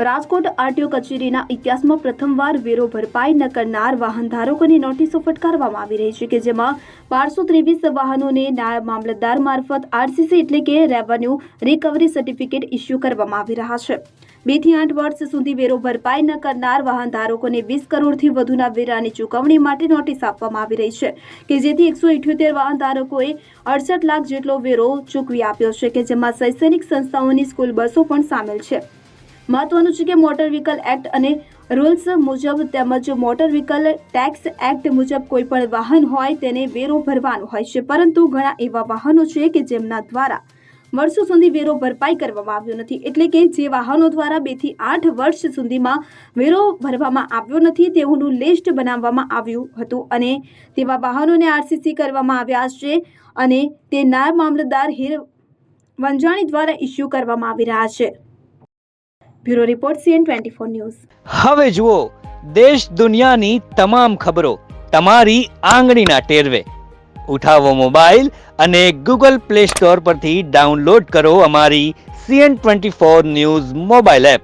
Rajkot RTO કચેરીના ઇતિહાસમાં પ્રથમવાર વેરો ભરપાઈ ન કરનાર વાહન ધારકોની નોટિસો ફટકારવામાં આવી રહી છે કે જેમાં 1223 વાહનોને નાયબ મામલતદાર મારફત આરસીસી એટલે કે રેવન્યુ રિકવરી સર્ટિફિકેટ ઇસ્યુ કરવામાં આવી રહ્યા છે। 2 થી 8 વર્ષ સુધી વેરો ભરપાઈ ન કરનાર વાહન ધારકોને 20 કરોડથી વધુના વેરાની ચૂકવણી માટે નોટિસ આપવામાં આવી રહી છે કે જેથી 178 વાહન ધારકોએ 68 લાખ જેટલો વેરો ચૂકવી આપ્યો છે કે જેમાં શૈક્ષણિક સંસ્થાઓની સ્કૂલ બસો પણ સામેલ છે। મહત્વનું છે કે મોટર વ્હીકલ એક્ટ અને રૂલ્સ મુજબ તેમજ મોટર વ્હીકલ ટેક્સ એક્ટ મુજબ કોઈ પણ વાહન હોય તેને વેરો ભરવાનો હોય છે, પરંતુ ઘણા એવા વાહનો છે કે જેમના દ્વારા વર્ષો સુધી વેરો ભરપાઈ કરવામાં આવ્યો નથી, એટલે કે જે વાહનો દ્વારા 2 થી 8 વર્ષ સુધીમાં વેરો ભરવામાં આવ્યો નથી તેઓનું લિસ્ટ બનાવવામાં આવ્યું હતું અને તેવા વાહનોને આરસીસી કરવામાં આવ્યા છે અને તે નાયબ મામલતદાર હીર વંજાણી દ્વારા ઇસ્યુ કરવામાં આવી રહ્યા છે। Bureau report CN24 news. હવે જુઓ દેશ દુનિયાની તમામ ખબરો તમારી આંગળીના ટેરવે। ઉઠાવો મોબાઈલ અને Google Play Store પરથી ડાઉનલોડ કરો અમારી CN24 ન્યૂઝ મોબાઈલ એપ।